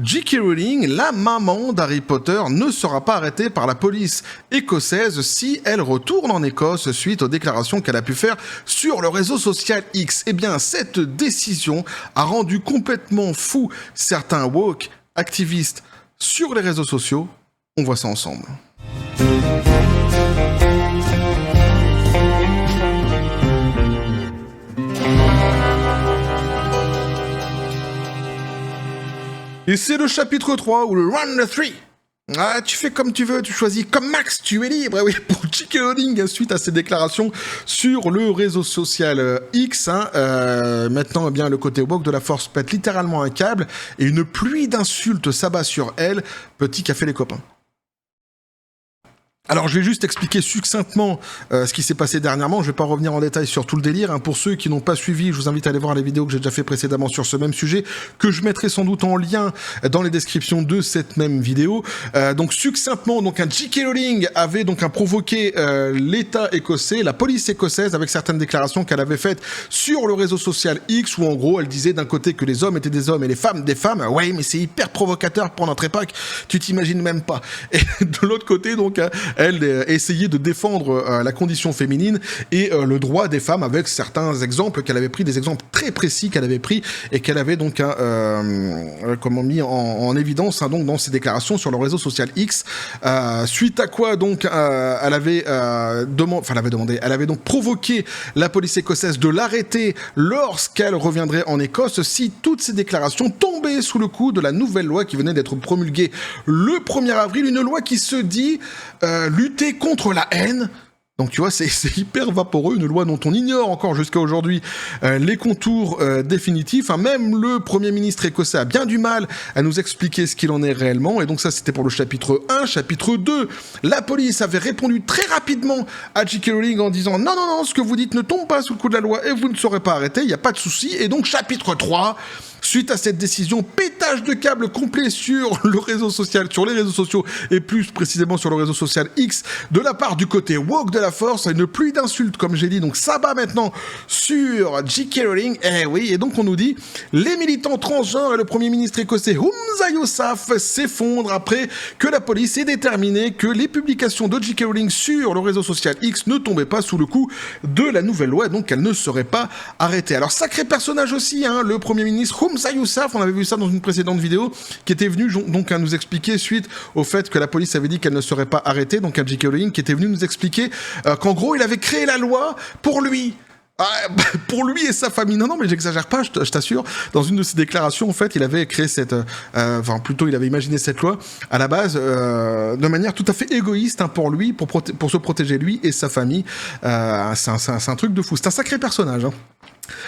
J.K. Rowling, la maman d'Harry Potter, ne sera pas arrêtée par la police écossaise si elle retourne en Écosse suite aux déclarations qu'elle a pu faire sur le réseau social X. Eh bien, cette décision a rendu complètement fou certains woke activistes sur les réseaux sociaux. On voit ça ensemble. Et c'est le chapitre 3 ou le Round 3. Ah, tu fais comme tu veux, tu choisis comme Max, tu es libre. Oui, pour J.K. Rowling, suite à ses déclarations sur le réseau social X, maintenant, eh bien, le côté woke de la force pète littéralement un câble et une pluie d'insultes s'abat sur elle. Petit café les copains. Alors, je vais juste expliquer succinctement ce qui s'est passé dernièrement. Je vais pas revenir en détail sur tout le délire. Pour ceux qui n'ont pas suivi, je vous invite à aller voir les vidéos que j'ai déjà fait précédemment sur ce même sujet, que je mettrai sans doute en lien dans les descriptions de cette même vidéo. Donc, succinctement, donc un J.K. Rowling avait donc provoqué l'État écossais, la police écossaise, avec certaines déclarations qu'elle avait faites sur le réseau social X, où en gros, elle disait d'un côté que les hommes étaient des hommes et les femmes des femmes. Ouais, mais c'est hyper provocateur pour notre époque. Tu t'imagines même pas. Et de l'autre côté, donc, elle essayait de défendre la condition féminine et le droit des femmes avec certains exemples qu'elle avait pris, des exemples très précis qu'elle avait pris et qu'elle avait donc mis en évidence donc dans ses déclarations sur le réseau social X. Suite à quoi donc elle avait donc provoqué la police écossaise de l'arrêter lorsqu'elle reviendrait en Écosse si toutes ces déclarations tombaient sous le coup de la nouvelle loi qui venait d'être promulguée le 1er avril, une loi qui se dit lutter contre la haine. Donc tu vois, c'est hyper vaporeux, une loi dont on ignore encore jusqu'à aujourd'hui les contours définitifs. Même le Premier ministre écossais a bien du mal à nous expliquer ce qu'il en est réellement. Et donc ça, c'était pour le chapitre 1. Chapitre 2, la police avait répondu très rapidement à J.K. Rowling en disant « Non, ce que vous dites ne tombe pas sous le coup de la loi et vous ne serez pas arrêté, il n'y a pas de souci. » Et donc chapitre 3... Suite à cette décision, pétage de câble complet sur les réseaux sociaux et plus précisément sur le réseau social X de la part du côté woke de la force, une pluie d'insultes comme j'ai dit, donc ça bat maintenant sur J.K. Rowling, et donc on nous dit les militants transgenres et le premier ministre écossais Humza Yousaf s'effondrent après que la police ait déterminé que les publications de J.K. Rowling sur le réseau social X ne tombaient pas sous le coup de la nouvelle loi, donc elle ne serait pas arrêtée. Alors sacré personnage aussi, le premier ministre Humza Yousaf, on avait vu ça dans une précédente vidéo, qui était venu donc à nous expliquer suite au fait que la police avait dit qu'elle ne serait pas arrêtée, donc à J.K. Rowling, qui était venu nous expliquer qu'en gros il avait créé la loi pour lui. Pour lui et sa famille. Non, mais j'exagère pas, je t'assure. Dans une de ses déclarations, en fait, il avait créé il avait imaginé cette loi à la base de manière tout à fait égoïste pour lui, pour se protéger lui et sa famille. C'est un truc de fou. C'est un sacré personnage.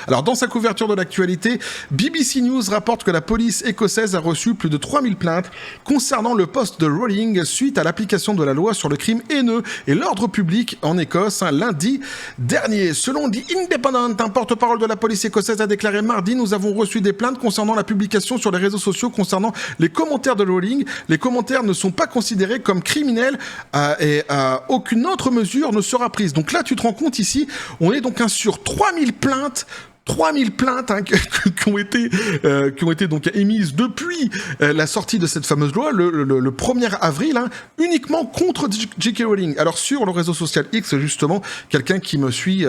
Alors, dans sa couverture de l'actualité, BBC News rapporte que la police écossaise a reçu plus de 3000 plaintes concernant le poste de Rowling suite à l'application de la loi sur le crime haineux et l'ordre public en Écosse lundi dernier. Selon The Independent, un porte-parole de la police écossaise a déclaré mardi: nous avons reçu des plaintes concernant la publication sur les réseaux sociaux concernant les commentaires de Rowling. Les commentaires ne sont pas considérés comme criminels et aucune autre mesure ne sera prise. Donc là, tu te rends compte ici, on est donc sur 3000 plaintes qui ont été donc émises depuis la sortie de cette fameuse loi le 1er avril, uniquement contre J.K. Rowling. Alors sur le réseau social X, justement, quelqu'un qui me suit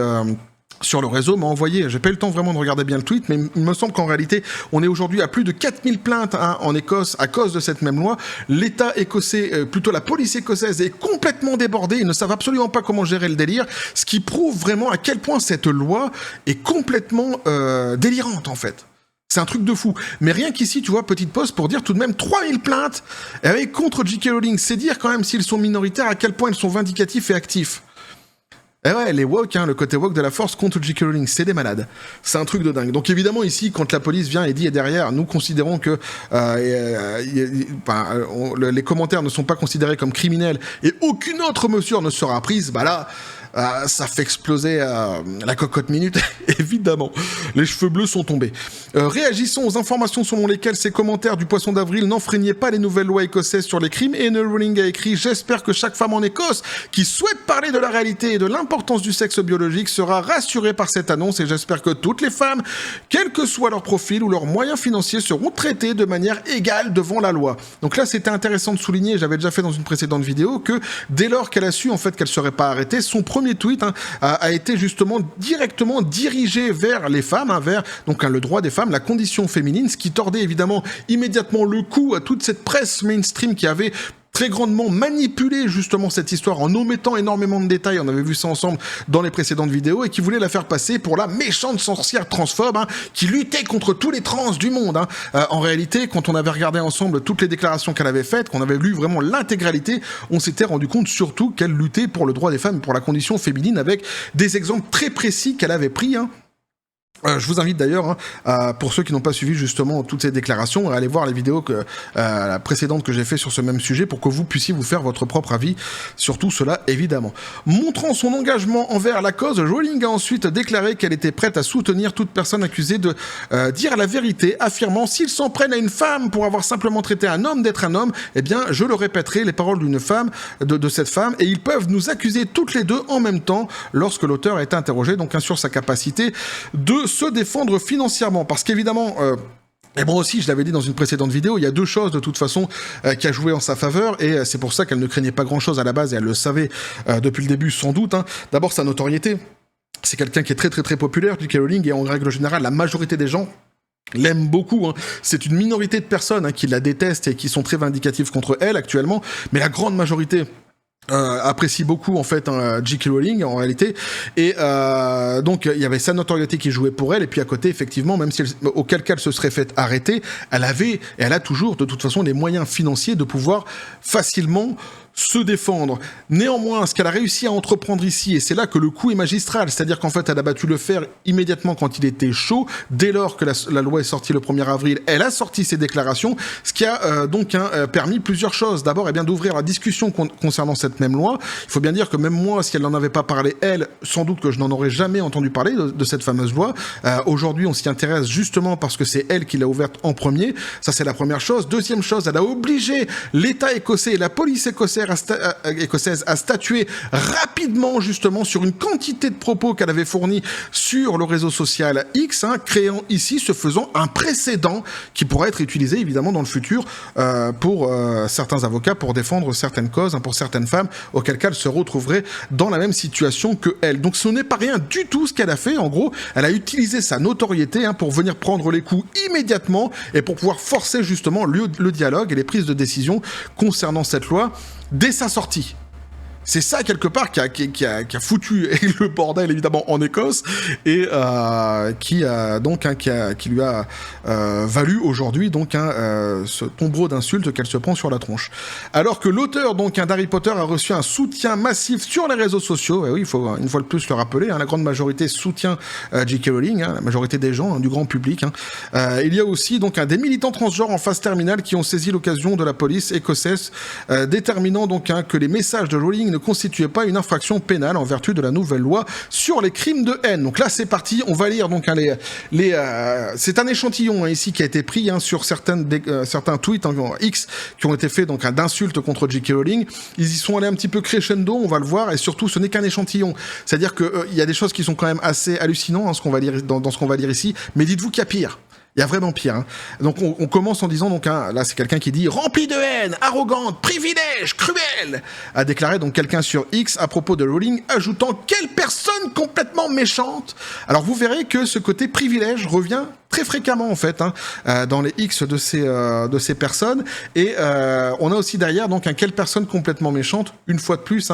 sur le réseau m'a envoyé, j'ai pas eu le temps vraiment de regarder bien le tweet, mais il me semble qu'en réalité, on est aujourd'hui à plus de 4000 plaintes en Écosse à cause de cette même loi. L'État écossais, plutôt la police écossaise, est complètement débordée, ils ne savent absolument pas comment gérer le délire, ce qui prouve vraiment à quel point cette loi est complètement délirante en fait. C'est un truc de fou. Mais rien qu'ici, tu vois, petite pause pour dire tout de même 3000 plaintes contre J.K. Rowling. C'est dire quand même, s'ils sont minoritaires, à quel point ils sont vindicatifs et actifs. Les woke, le côté woke de la force contre J.K. Rowling, c'est des malades. C'est un truc de dingue. Donc évidemment ici, quand la police vient et dit derrière, nous considérons que les commentaires ne sont pas considérés comme criminels et aucune autre mesure ne sera prise, là, ça fait exploser la cocotte minute, évidemment. Les cheveux bleus sont tombés. Réagissons aux informations selon lesquelles ces commentaires du Poisson d'Avril n'enfreignaient pas les nouvelles lois écossaises sur les crimes, et Rowling a écrit « J'espère que chaque femme en Écosse qui souhaite parler de la réalité et de l'importance du sexe biologique sera rassurée par cette annonce, et j'espère que toutes les femmes, quel que soit leur profil ou leurs moyens financiers, seront traitées de manière égale devant la loi. » Donc là, c'était intéressant de souligner, j'avais déjà fait dans une précédente vidéo, que dès lors qu'elle a su en fait qu'elle serait pas arrêtée, son premier tweet a été justement directement dirigé vers les femmes, vers donc le droit des femmes, la condition féminine, ce qui tordait évidemment immédiatement le cou à toute cette presse mainstream qui avait très grandement manipulé justement cette histoire en omettant énormément de détails, on avait vu ça ensemble dans les précédentes vidéos, et qui voulait la faire passer pour la méchante sorcière transphobe qui luttait contre tous les trans du monde. En réalité, quand on avait regardé ensemble toutes les déclarations qu'elle avait faites, qu'on avait lu vraiment l'intégralité, on s'était rendu compte surtout qu'elle luttait pour le droit des femmes, pour la condition féminine, avec des exemples très précis qu'elle avait pris. Je vous invite d'ailleurs, pour ceux qui n'ont pas suivi justement toutes ces déclarations, à aller voir les vidéos précédentes que j'ai fait sur ce même sujet pour que vous puissiez vous faire votre propre avis sur tout cela, évidemment. Montrant son engagement envers la cause, Rowling a ensuite déclaré qu'elle était prête à soutenir toute personne accusée de dire la vérité, affirmant « S'ils s'en prennent à une femme pour avoir simplement traité un homme d'être un homme, eh bien, je le répéterai, les paroles d'une femme, de cette femme, et ils peuvent nous accuser toutes les deux en même temps » lorsque l'auteur a été interrogé donc sur sa capacité de se défendre financièrement, parce qu'évidemment et moi aussi, je l'avais dit dans une précédente vidéo, il y a deux choses de toute façon qui a joué en sa faveur, et c'est pour ça qu'elle ne craignait pas grand-chose à la base, et elle le savait depuis le début sans doute. D'abord sa notoriété, c'est quelqu'un qui est très très très populaire, J.K. Rowling, et en règle générale, la majorité des gens l'aime beaucoup. C'est une minorité de personnes qui la détestent et qui sont très vindicatives contre elle actuellement, mais la grande majorité apprécie beaucoup en fait J.K. Rowling en réalité, et donc il y avait sa notoriété qui jouait pour elle, et puis à côté effectivement, même si auquel cas elle se serait fait arrêter, elle avait et elle a toujours de toute façon les moyens financiers de pouvoir facilement se défendre. Néanmoins, ce qu'elle a réussi à entreprendre ici, et c'est là que le coup est magistral, c'est-à-dire qu'en fait, elle a battu le fer immédiatement quand il était chaud, dès lors que la loi est sortie le 1er avril, elle a sorti ses déclarations, ce qui a donc permis plusieurs choses. D'abord, d'ouvrir la discussion concernant cette même loi. Il faut bien dire que même moi, si elle n'en avait pas parlé, elle, sans doute que je n'en aurais jamais entendu parler de cette fameuse loi. Aujourd'hui, on s'y intéresse justement parce que c'est elle qui l'a ouverte en premier. Ça, c'est la première chose. Deuxième chose, elle a obligé l'État écossais et la police écossaise à statuer rapidement justement sur une quantité de propos qu'elle avait fournis sur le réseau social X, créant ici, se faisant un précédent qui pourrait être utilisé évidemment dans le futur pour certains avocats pour défendre certaines causes, pour certaines femmes, auquel cas elle se retrouverait dans la même situation que elle. Donc ce n'est pas rien du tout ce qu'elle a fait. En gros, elle a utilisé sa notoriété pour venir prendre les coups immédiatement et pour pouvoir forcer justement le dialogue et les prises de décision concernant cette loi dès sa sortie. C'est ça, quelque part, qui a foutu le bordel, évidemment, en Écosse, et qui lui a valu aujourd'hui donc ce tombereau d'insultes qu'elle se prend sur la tronche. Alors que l'auteur donc d'Harry Potter a reçu un soutien massif sur les réseaux sociaux, et oui, il faut une fois de plus le rappeler, la grande majorité soutient J.K. Rowling, la majorité des gens, du grand public. Il y a aussi donc des militants transgenres en phase terminale qui ont saisi l'occasion de la police écossaise, déterminant donc que les messages de Rowling ne constituait pas une infraction pénale en vertu de la nouvelle loi sur les crimes de haine. Donc là, c'est parti. On va lire donc c'est un échantillon ici qui a été pris sur certains tweets en X qui ont été faits donc d'insultes contre J.K. Rowling. Ils y sont allés un petit peu crescendo, on va le voir, et surtout, ce n'est qu'un échantillon. C'est-à-dire que il y a des choses qui sont quand même assez hallucinantes ce qu'on va lire dans ce qu'on va lire ici. Mais dites-vous qu'il y a pire. Il y a vraiment pire. Donc on commence en disant, donc là c'est quelqu'un qui dit « Rempli de haine, arrogante, privilège, cruel !» a déclaré donc quelqu'un sur X à propos de Rowling, ajoutant « Quelle personne complètement méchante !» Alors vous verrez que ce côté privilège revient très fréquemment en fait dans les X de ces personnes, et on a aussi derrière donc quelle personne complètement méchante, une fois de plus,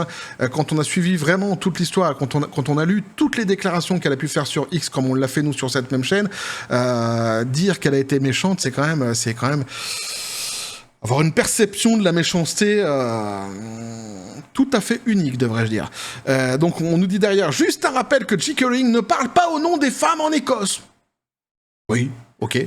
quand on a suivi vraiment toute l'histoire, quand on a lu toutes les déclarations qu'elle a pu faire sur X comme on l'a fait nous sur cette même chaîne, dire qu'elle a été méchante, c'est quand même avoir une perception de la méchanceté tout à fait unique, devrais-je dire. Donc on nous dit derrière, juste un rappel que J.K. Rowling ne parle pas au nom des femmes en Écosse. Oui, Ok,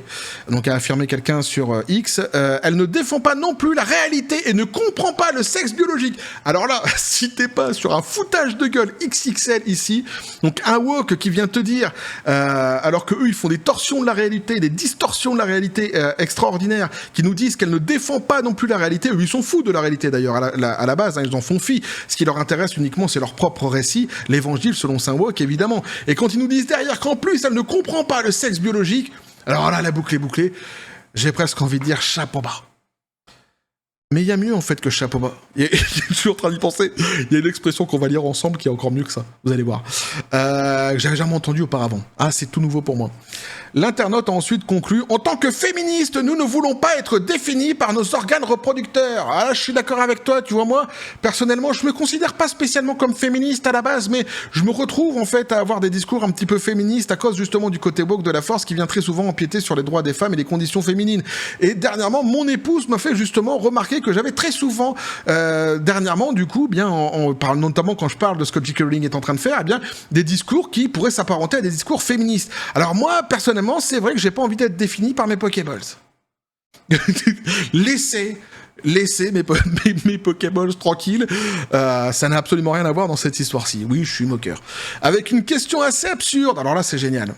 donc a affirmé quelqu'un sur X, elle ne défend pas non plus la réalité et ne comprend pas le sexe biologique. Alors là, si t'es pas sur un foutage de gueule XXL ici, donc un woke qui vient te dire, alors que eux ils font des torsions de la réalité, des distorsions de la réalité extraordinaires, qui nous disent qu'elle ne défend pas non plus la réalité, eux ils sont fous de la réalité d'ailleurs à la base, hein, ils en font fi. Ce qui leur intéresse uniquement c'est leur propre récit, l'évangile selon saint woke évidemment. Et quand ils nous disent derrière qu'en plus elle ne comprend pas le sexe biologique, alors là, la boucle est bouclée. J'ai presque envie de dire chapeau bas. Mais il y a mieux en fait que chapeau bas. Je suis en train d'y penser. Il y a une expression qu'on va lire ensemble qui est encore mieux que ça. Vous allez voir. J'avais jamais entendu auparavant. Ah, c'est tout nouveau pour moi. L'internaute a ensuite conclu « En tant que féministe, nous ne voulons pas être définis par nos organes reproducteurs. » Ah là, je suis d'accord avec toi, tu vois, moi, personnellement, je me considère pas spécialement comme féministe à la base, mais je me retrouve en fait à avoir des discours un petit peu féministes à cause justement du côté woke de la force qui vient très souvent empiéter sur les droits des femmes et les conditions féminines. Et dernièrement, mon épouse m'a fait justement remarquer que j'avais très souvent, dernièrement, du coup, bien, on parle notamment quand je parle de ce que J.K. Rowling est en train de faire, eh bien, des discours qui pourraient s'apparenter à des discours féministes. Alors moi, personnellement, c'est vrai que j'ai pas envie d'être défini par mes Pokéballs. Laissez mes Pokéballs tranquilles. Ça n'a absolument rien à voir dans cette histoire-ci. Oui, je suis moqueur. Avec une question assez absurde. Alors là, c'est génial.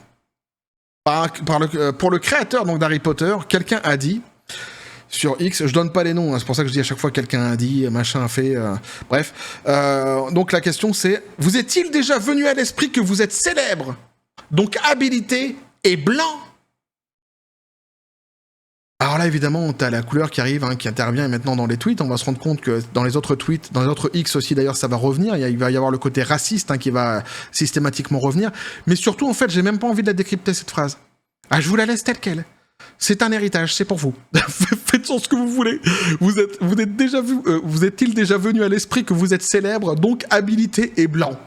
Pour le créateur donc d'Harry Potter, quelqu'un a dit sur X, je donne pas les noms, hein, c'est pour ça que je dis à chaque fois quelqu'un a dit, machin a fait, bref. Donc la question c'est, vous est-il déjà venu à l'esprit que vous êtes célèbre, donc habilité et blanc? Alors là, évidemment, t'as la couleur qui arrive, hein, qui intervient maintenant dans les tweets. On va se rendre compte que dans les autres tweets, dans les autres X aussi, d'ailleurs, ça va revenir. Il va y avoir le côté raciste hein, qui va systématiquement revenir. Mais surtout, en fait, j'ai même pas envie de la décrypter, cette phrase. Ah, je vous la laisse telle quelle. C'est un héritage, c'est pour vous. Faites-en ce que vous voulez. Vous est-il déjà venu à l'esprit que vous êtes célèbre, donc habilité et blanc?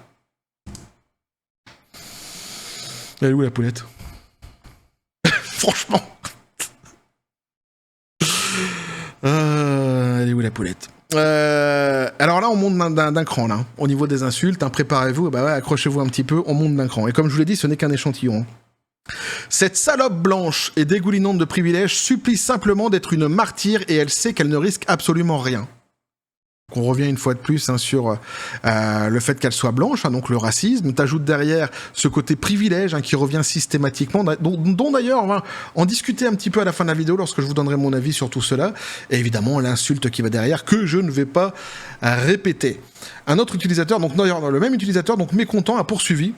Elle est où la poulette? Franchement. Elle est où la poulette? Alors là, on monte d'un cran, là. Au niveau des insultes, hein, préparez-vous, bah ouais, accrochez-vous un petit peu, on monte d'un cran. Et comme je vous l'ai dit, ce n'est qu'un échantillon. Cette salope blanche et dégoulinante de privilèges supplie simplement d'être une martyre et elle sait qu'elle ne risque absolument rien. On revient une fois de plus hein, sur le fait qu'elle soit blanche, hein, donc le racisme. T'ajoutes derrière ce côté privilège hein, qui revient systématiquement, dont d'ailleurs on va en discuter un petit peu à la fin de la vidéo lorsque je vous donnerai mon avis sur tout cela. Et évidemment l'insulte qui va derrière, que je ne vais pas répéter. Un autre utilisateur, donc d'ailleurs le même utilisateur, donc mécontent, a poursuivi.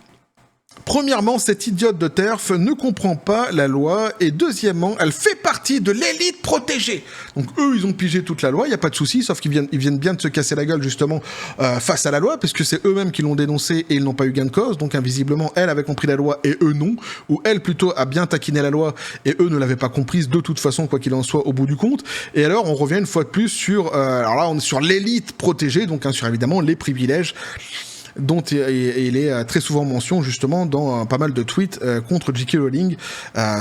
Premièrement, cette idiote de TERF ne comprend pas la loi, et deuxièmement, elle fait partie de l'élite protégée. Donc eux, ils ont pigé toute la loi, il n'y a pas de souci, sauf qu'ils viennent bien de se casser la gueule justement face à la loi, puisque c'est eux-mêmes qui l'ont dénoncé et ils n'ont pas eu gain de cause, donc invisiblement, elle avait compris la loi et eux non, ou elle plutôt a bien taquiné la loi et eux ne l'avaient pas comprise de toute façon, quoi qu'il en soit, au bout du compte. Et alors, on revient une fois de plus sur, alors là, on est sur l'élite protégée, donc hein, sur évidemment les privilèges, dont il est très souvent mention justement dans pas mal de tweets contre J.K. Rowling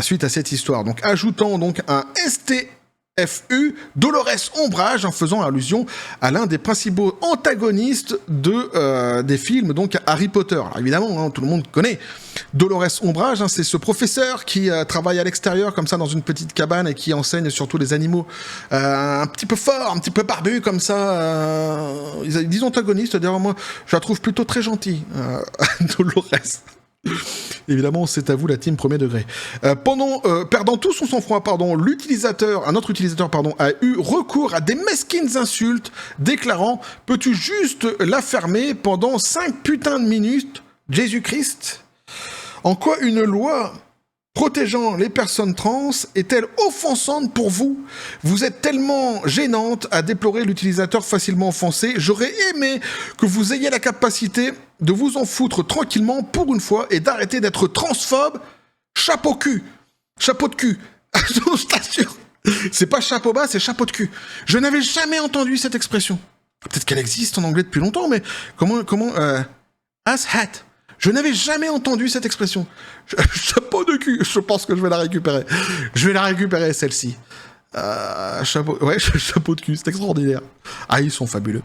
suite à cette histoire. Donc ajoutant donc un STFU, Dolores Ombrage, en faisant allusion à l'un des principaux antagonistes des films, donc Harry Potter. Alors évidemment, hein, tout le monde connaît Dolores Ombrage, hein, c'est ce professeur qui travaille à l'extérieur comme ça dans une petite cabane et qui enseigne surtout les animaux un petit peu forts, un petit peu barbus comme ça. Ils disent antagonistes, d'ailleurs moi je la trouve plutôt très gentille, Dolores. Évidemment, c'est à vous la team premier degré. Perdant tout son sang-froid, un autre utilisateur, a eu recours à des mesquines insultes, déclarant « Peux-tu juste la fermer pendant 5 putains de minutes, Jésus-Christ ?» En quoi une loi protégeant les personnes trans est-elle offensante pour vous? Vous êtes tellement gênante à déplorer l'utilisateur facilement offensé. J'aurais aimé que vous ayez la capacité de vous en foutre tranquillement pour une fois et d'arrêter d'être transphobe. Chapeau cul. Chapeau de cul. Je t'assure. C'est pas chapeau bas, c'est chapeau de cul. Je n'avais jamais entendu cette expression. Peut-être qu'elle existe en anglais depuis longtemps, mais ass hat. Je n'avais jamais entendu cette expression. Chapeau de cul. Je pense que je vais la récupérer. Je vais la récupérer, celle-ci. Chapeau, ouais, chapeau de cul, c'est extraordinaire. Ah, ils sont fabuleux.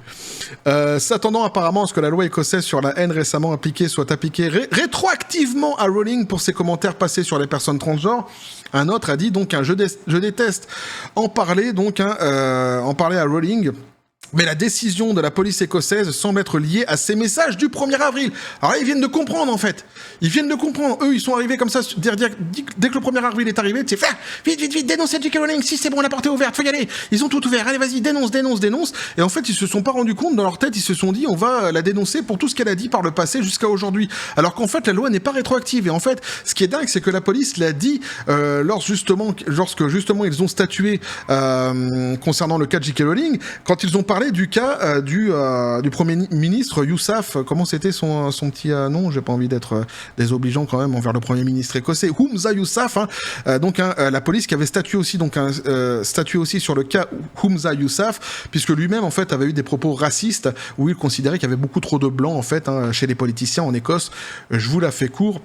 S'attendant apparemment à ce que la loi écossaise sur la haine récemment appliquée soit appliquée rétroactivement à Rowling pour ses commentaires passés sur les personnes transgenres, un autre a dit donc je déteste en parler en parler à Rowling. Mais la décision de la police écossaise semble être liée à ces messages du 1er avril. Alors là, ils viennent de comprendre, en fait. Ils viennent de comprendre. Eux, ils sont arrivés comme ça, dès que le 1er avril est arrivé, tu sais, vite, dénoncez J.K. Rowling, si c'est bon, la porte est ouverte, faut y aller. Ils ont tout ouvert, allez, vas-y, dénonce. Et en fait, ils se sont pas rendus compte, dans leur tête, ils se sont dit, on va la dénoncer pour tout ce qu'elle a dit par le passé jusqu'à aujourd'hui. Alors qu'en fait, la loi n'est pas rétroactive. Et en fait, ce qui est dingue, c'est que la police l'a dit, lorsque justement ils ont statué, concernant le cas de J.K. Rowling, quand ils ont parlé du cas du Premier ministre Yousaf, comment c'était son petit nom, j'ai pas envie d'être désobligeant quand même envers le Premier ministre écossais, Humza Yousaf, la police qui avait statué aussi sur le cas Humza Yousaf, puisque lui-même en fait avait eu des propos racistes où il considérait qu'il y avait beaucoup trop de blancs en fait chez les politiciens en Écosse. Je vous la fais courte,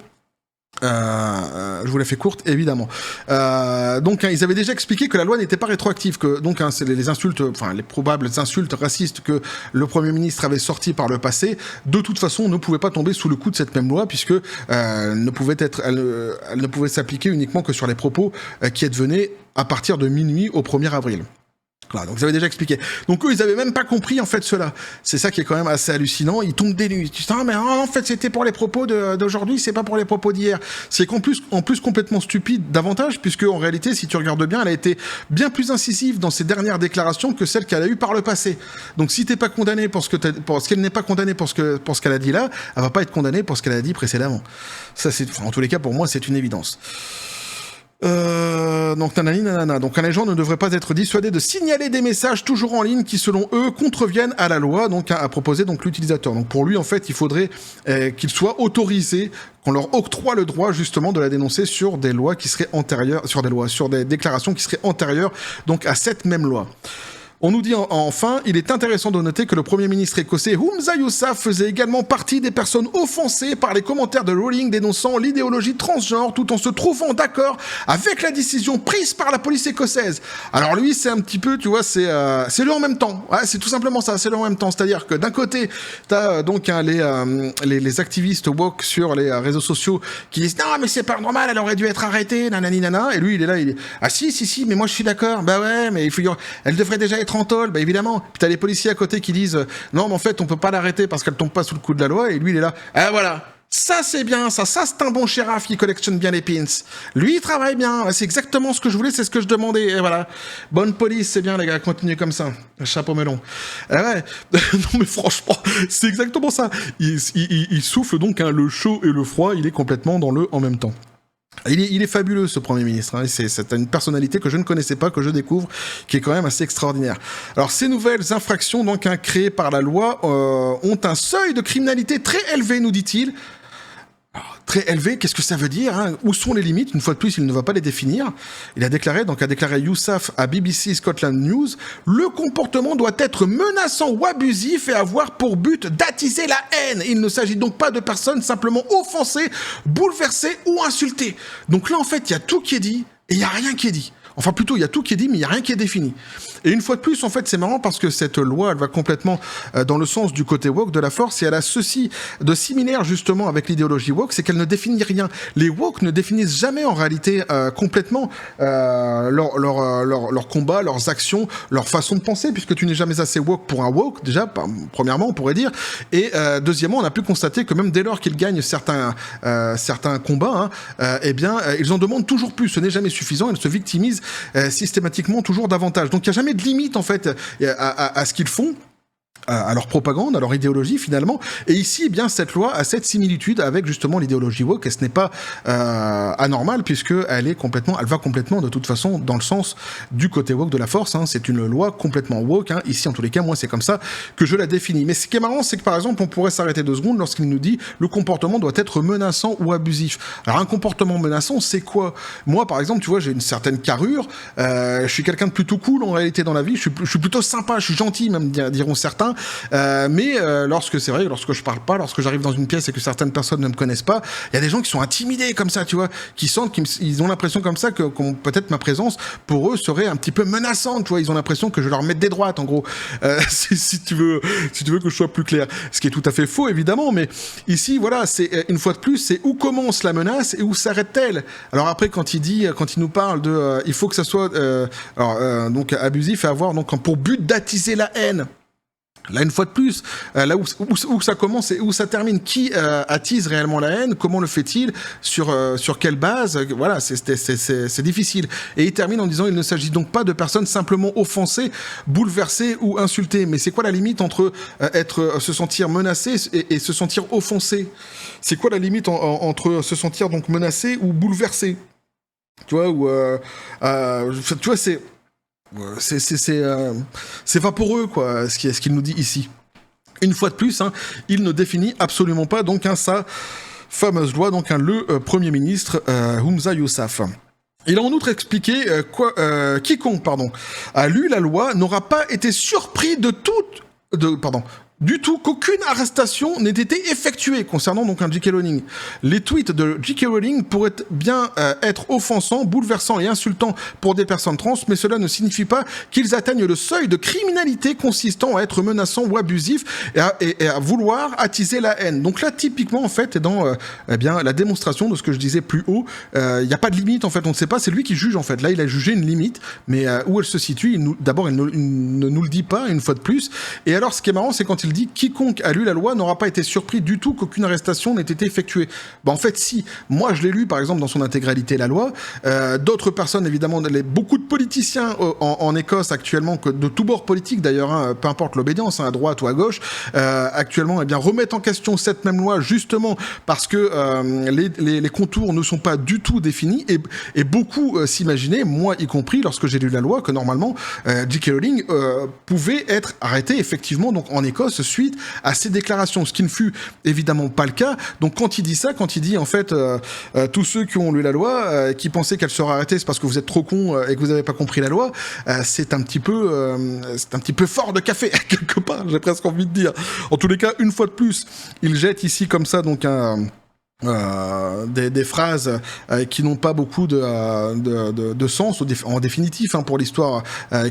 évidemment. Ils avaient déjà expliqué que la loi n'était pas rétroactive, que c'est les insultes, enfin les probables insultes racistes que le Premier ministre avait sorties par le passé, de toute façon, ne pouvaient pas tomber sous le coup de cette même loi, puisque elle ne pouvait s'appliquer uniquement que sur les propos qui advenaient à partir de minuit au 1er avril. Voilà, donc ils avaient déjà expliqué. Donc eux, ils avaient même pas compris en fait cela. C'est ça qui est quand même assez hallucinant. Ils tombent des nues. Tu dis, mais en fait c'était pour les propos d'aujourd'hui, c'est pas pour les propos d'hier. C'est en plus complètement stupide davantage, puisque en réalité, si tu regardes bien, elle a été bien plus incisive dans ses dernières déclarations que celles qu'elle a eues par le passé. Donc si t'es pas condamné pour ce qu'elle n'est pas condamnée pour ce qu'elle a dit là, elle va pas être condamnée pour ce qu'elle a dit précédemment. Ça en tous les cas pour moi c'est une évidence. Donc les gens ne devraient pas être dissuadés de signaler des messages toujours en ligne qui, selon eux, contreviennent à la loi, a proposé l'utilisateur. Donc pour lui, en fait, il faudrait qu'il soit autorisé, qu'on leur octroie le droit justement de la dénoncer sur des lois qui seraient antérieures, sur des déclarations qui seraient antérieures à cette même loi. On nous dit enfin, il est intéressant de noter que le Premier ministre écossais Humza Yousaf faisait également partie des personnes offensées par les commentaires de Rowling dénonçant l'idéologie transgenre tout en se trouvant d'accord avec la décision prise par la police écossaise. Alors lui, c'est un petit peu, tu vois, c'est le en même temps. Ouais, c'est tout simplement ça, c'est le en même temps. C'est-à-dire que d'un côté, t'as les activistes woke sur les réseaux sociaux qui disent non mais c'est pas normal, elle aurait dû être arrêtée, nanani nana. Et lui, il est là, ah si, mais moi je suis d'accord. Bah ouais, mais elle devrait déjà être en tôle, bah évidemment. Puis t'as les policiers à côté qui disent non mais en fait on peut pas l'arrêter parce qu'elle tombe pas sous le coup de la loi, et lui il est là, ah voilà, ça c'est bien, ça c'est un bon shérif qui collectionne bien les pins, lui il travaille bien, c'est exactement ce que je voulais, c'est ce que je demandais, et voilà, bonne police, c'est bien les gars, continuez comme ça, chapeau melon. Ouais. Non mais franchement c'est exactement ça, il souffle le chaud et le froid, il est complètement dans le en même temps. Il est fabuleux ce Premier ministre, hein. C'est une personnalité que je ne connaissais pas, que je découvre, qui est quand même assez extraordinaire. Alors ces nouvelles infractions créées par la loi ont un seuil de criminalité très élevé, nous dit-il. Alors, très élevé, qu'est-ce que ça veut dire, hein? Où sont les limites? Une fois de plus, il ne va pas les définir. Il a déclaré Yousaf à BBC Scotland News, le comportement doit être menaçant ou abusif et avoir pour but d'attiser la haine. Il ne s'agit donc pas de personnes simplement offensées, bouleversées ou insultées. Donc là, en fait, il y a tout qui est dit et il n'y a rien qui est dit. Enfin, plutôt, il y a tout qui est dit, mais il n'y a rien qui est défini. Et une fois de plus, en fait, c'est marrant parce que cette loi, elle va complètement dans le sens du côté woke de la force, et elle a ceci de similaire, justement, avec l'idéologie woke, c'est qu'elle ne définit rien. Les woke ne définissent jamais, en réalité, complètement leur combat, leurs actions, leur façon de penser, puisque tu n'es jamais assez woke pour un woke, déjà, premièrement, on pourrait dire. Et deuxièmement, on a pu constater que même dès lors qu'ils gagnent certains combats, ils en demandent toujours plus. Ce n'est jamais suffisant, ils se victimisent systématiquement toujours davantage. Donc il n'y a jamais de limite en fait à ce qu'ils font, à leur propagande, à leur idéologie finalement. Et ici, cette loi a cette similitude avec justement l'idéologie woke, et ce n'est pas anormal puisque elle va complètement de toute façon dans le sens du côté woke de la force. Hein. C'est une loi complètement woke. Hein. Ici, en tous les cas, moi, c'est comme ça que je la définis. Mais ce qui est marrant, c'est que par exemple, on pourrait s'arrêter 2 secondes lorsqu'il nous dit le comportement doit être menaçant ou abusif. Alors, un comportement menaçant, c'est quoi? Moi, par exemple, tu vois, j'ai une certaine carrure. Je suis quelqu'un de plutôt cool en réalité dans la vie. Je suis plutôt sympa, je suis gentil, même diront certains. bien. Mais lorsque c'est vrai, lorsque je parle pas, lorsque j'arrive dans une pièce et que certaines personnes ne me connaissent pas, il y a des gens qui sont intimidés comme ça, tu vois, qui sentent qu'ils ont l'impression comme ça que peut-être ma présence pour eux serait un petit peu menaçante, tu vois. Ils ont l'impression que je leur mette des droites, en gros. Si tu veux que je sois plus clair. Ce qui est tout à fait faux, évidemment, mais ici, voilà, c'est une fois de plus, c'est où commence la menace et où s'arrête-t-elle. Alors après, quand il nous parle de, il faut que ça soit, donc abusif et avoir donc pour but d'attiser la haine. Là, une fois de plus, là où ça commence et où ça termine, qui attise réellement la haine, comment le fait-il, sur quelle base, voilà, c'est difficile. Et il termine en disant, il ne s'agit donc pas de personnes simplement offensées, bouleversées ou insultées. Mais c'est quoi la limite entre se sentir menacé et se sentir offensé? C'est quoi la limite entre se sentir donc menacé ou bouleversé? Tu vois, tu vois, c'est vaporeux, quoi, ce qu'il nous dit ici. Une fois de plus, hein, il ne définit absolument pas donc sa fameuse loi, donc le Premier ministre Humza Yousaf. Il a en outre expliqué quiconque a lu la loi n'aura pas été surpris du tout qu'aucune arrestation n'ait été effectuée concernant donc un J.K. Rowling. Les tweets de J.K. Rowling pourraient bien être offensants, bouleversants et insultants pour des personnes trans, mais cela ne signifie pas qu'ils atteignent le seuil de criminalité consistant à être menaçant ou abusif et à vouloir attiser la haine. Donc là, typiquement, en fait, est dans la démonstration de ce que je disais plus haut. Il n'y a pas de limite, en fait, on ne sait pas, c'est lui qui juge, en fait. Là, il a jugé une limite, mais où elle se situe, d'abord, il ne nous le dit pas, une fois de plus. Et alors, ce qui est marrant, c'est quand il dit « Quiconque a lu la loi n'aura pas été surpris du tout qu'aucune arrestation n'ait été effectuée ». En fait, si. Moi, je l'ai lu, par exemple, dans son intégralité, la loi. D'autres personnes, évidemment, beaucoup de politiciens en Écosse actuellement, de tous bords politiques d'ailleurs, hein, peu importe l'obédience, hein, à droite ou à gauche, actuellement, remettent en question cette même loi, justement parce que les contours ne sont pas du tout définis, et beaucoup s'imaginaient, moi y compris, lorsque j'ai lu la loi, que normalement, J.K. Rowling pouvait être arrêté, effectivement, donc en Écosse, suite à ces déclarations, ce qui ne fut évidemment pas le cas. Donc quand il dit ça, quand il dit en fait tous ceux qui ont lu la loi, qui pensaient qu'elle sera arrêtée, c'est parce que vous êtes trop cons et que vous n'avez pas compris la loi, c'est un petit peu fort de café quelque part, j'ai presque envie de dire. En tous les cas, une fois de plus, il jette ici comme ça donc des phrases qui n'ont pas beaucoup de sens en définitif, hein, pour l'histoire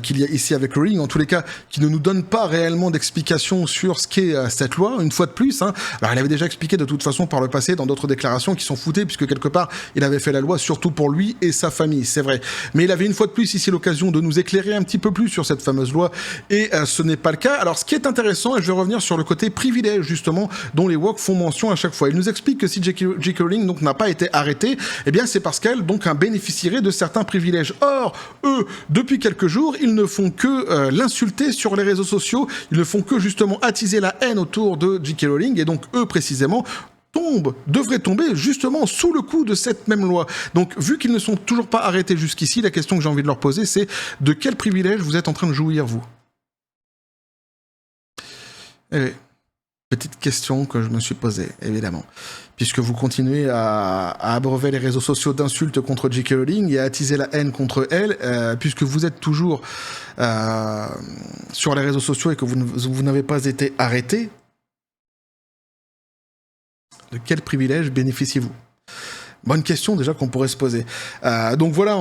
qu'il y a ici avec Rowling, en tous les cas qui ne nous donne pas réellement d'explication sur ce qu'est cette loi, une fois de plus, hein. Alors il avait déjà expliqué de toute façon par le passé dans d'autres déclarations qui sont foutées, puisque quelque part il avait fait la loi surtout pour lui et sa famille, c'est vrai, mais il avait une fois de plus ici l'occasion de nous éclairer un petit peu plus sur cette fameuse loi, et ce n'est pas le cas. Alors ce qui est intéressant, et je vais revenir sur le côté privilège justement dont les woke font mention à chaque fois, il nous explique que si J.K. Rowling donc n'a pas été arrêtée, eh bien c'est parce qu'elle donc bénéficierait de certains privilèges. Or, eux, depuis quelques jours, ils ne font que l'insulter sur les réseaux sociaux, ils ne font que justement attiser la haine autour de J.K. Rowling, et donc eux précisément devraient tomber justement sous le coup de cette même loi. Donc, vu qu'ils ne sont toujours pas arrêtés jusqu'ici, la question que j'ai envie de leur poser, c'est de quel privilège vous êtes en train de jouir, vous? Eh, petite question que je me suis posée, évidemment. Puisque vous continuez à abreuver les réseaux sociaux d'insultes contre J.K. Rowling et à attiser la haine contre elle, puisque vous êtes toujours sur les réseaux sociaux et que vous n'avez pas été arrêté, de quel privilège bénéficiez-vous? Bonne question déjà qu'on pourrait se poser. Donc voilà,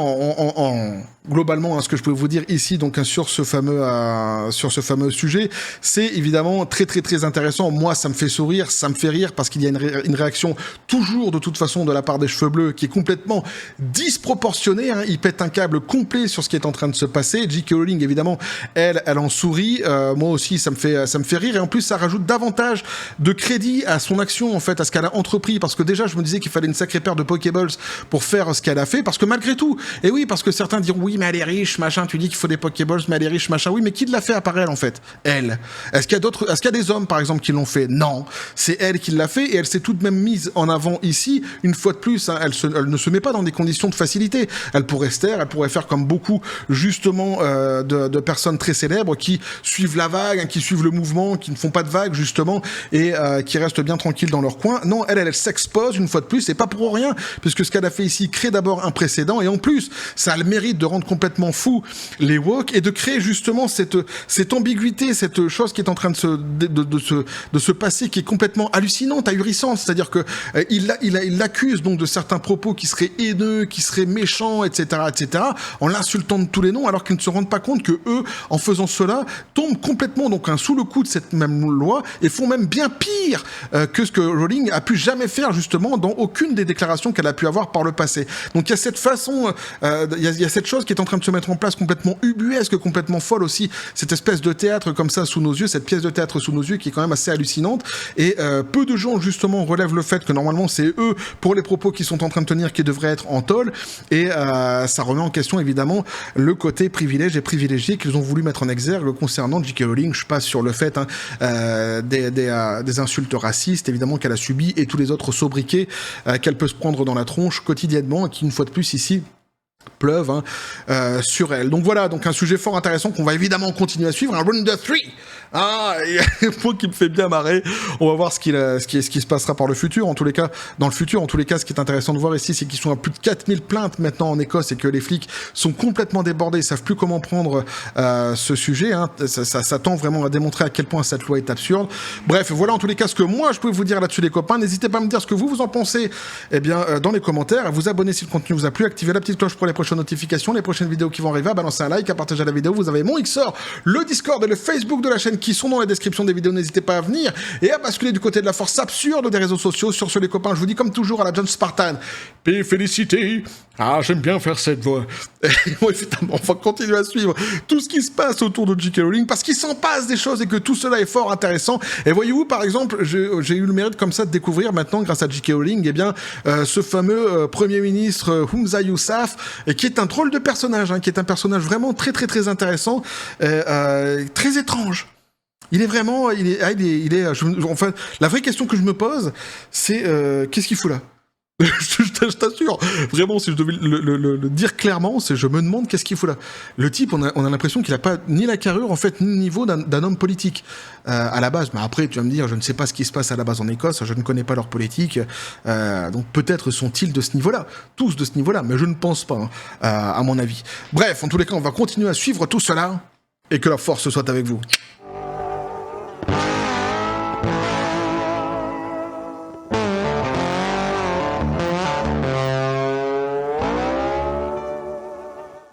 globalement, hein, ce que je peux vous dire ici, donc sur ce fameux sujet, c'est évidemment très très très intéressant. Moi, ça me fait sourire, ça me fait rire, parce qu'il y a une réaction toujours de toute façon de la part des cheveux bleus qui est complètement disproportionnée. Hein. Il pète un câble complet sur ce qui est en train de se passer. J.K. Rowling, évidemment, elle en sourit. Moi aussi, ça me fait rire, et en plus, ça rajoute davantage de crédit à son action, en fait, à ce qu'elle a entrepris, parce que déjà, je me disais qu'il fallait une sacrée paire de Pokéballs pour faire ce qu'elle a fait, parce que malgré tout, et oui, parce que certains diront oui, mais elle est riche, machin, tu dis qu'il faut des Pokéballs, mais elle est riche, machin, oui, mais qui l'a fait à part elle, en fait? Elle. Est-ce qu'il y a des hommes, par exemple, qui l'ont fait? Non. C'est elle qui l'a fait, et elle s'est tout de même mise en avant ici, une fois de plus, hein, elle ne se met pas dans des conditions de facilité. Elle pourrait se taire, elle pourrait faire comme beaucoup, justement, de personnes très célèbres qui suivent la vague, hein, qui suivent le mouvement, qui ne font pas de vague, justement, et qui restent bien tranquilles dans leur coin. Non, elle s'expose, une fois de plus, et pas pour rien. puisque ce qu'elle a fait ici crée d'abord un précédent, et en plus, ça a le mérite de rendre complètement fou les woke, et de créer justement cette ambiguïté, cette chose qui est en train de se passer, qui est complètement hallucinante, ahurissante, c'est-à-dire que il l'accuse donc de certains propos qui seraient haineux, qui seraient méchants, etc., en l'insultant de tous les noms, alors qu'ils ne se rendent pas compte que eux, en faisant cela, tombent complètement donc sous le coup de cette même loi, et font même bien pire que ce que Rowling a pu jamais faire justement dans aucune des déclarations qu'elle a pu avoir par le passé. Donc il y a cette façon, il y a cette chose qui est en train de se mettre en place, complètement ubuesque, complètement folle aussi, cette espèce de théâtre comme ça sous nos yeux, cette pièce de théâtre sous nos yeux qui est quand même assez hallucinante, et peu de gens justement relèvent le fait que normalement c'est eux, pour les propos qu'ils sont en train de tenir, qui devraient être en tôle, et ça remet en question évidemment le côté privilège et privilégié qu'ils ont voulu mettre en exergue concernant J.K. Rowling. Je passe sur le fait des insultes racistes évidemment qu'elle a subies, et tous les autres sobriquets qu'elle peut se prendre dans la tronche quotidiennement, et qui une fois de plus ici pleuvent sur elle. Donc voilà, donc un sujet fort intéressant qu'on va évidemment continuer à suivre, un round 3. Il y a un point qui me fait bien marrer. On va voir ce qui se passera par le futur. En tous les cas, dans le futur, en tous les cas, ce qui est intéressant de voir ici, c'est qu'ils sont à plus de 4000 plaintes maintenant en Écosse, et que les flics sont complètement débordés, ils savent plus comment prendre ce sujet. Ça tend vraiment à démontrer à quel point cette loi est absurde. Bref, voilà en tous les cas ce que moi je peux vous dire là-dessus, les copains. N'hésitez pas à me dire ce que vous en pensez, dans les commentaires, à vous abonner si le contenu vous a plu, activer la petite cloche pour les prochaines notifications, les prochaines vidéos qui vont arriver, à balancer un like, à partager la vidéo. Vous avez mon XOR, le Discord et le Facebook de la chaîne qui sont dans la description des vidéos, n'hésitez pas à venir et à basculer du côté de la force absurde des réseaux sociaux. Sur ce, les copains, je vous dis comme toujours à la John Spartan, paix, félicité. J'aime bien faire cette voix. Et bon, évidemment, on va continuer à suivre tout ce qui se passe autour de J.K. Rowling, parce qu'il s'en passe des choses et que tout cela est fort intéressant. Et voyez-vous, par exemple, j'ai eu le mérite comme ça de découvrir maintenant, grâce à J.K. Rowling, ce fameux Premier ministre Humza Yousaf, qui est un drôle de personnage, qui est un personnage vraiment très très très intéressant, très étrange. Il est vraiment, enfin, la vraie question que je me pose, c'est qu'est-ce qu'il fout là? Je t'assure, vraiment, si je devais le dire clairement, c'est je me demande qu'est-ce qu'il fout là. Le type, on a l'impression qu'il a pas ni la carrure, en fait, ni le niveau d'un homme politique à la base. Mais après, tu vas me dire, je ne sais pas ce qui se passe à la base en Écosse, je ne connais pas leur politique, donc peut-être sont-ils de ce niveau-là, tous de ce niveau-là, mais je ne pense pas, à mon avis. Bref, en tous les cas, on va continuer à suivre tout cela, et que la force soit avec vous.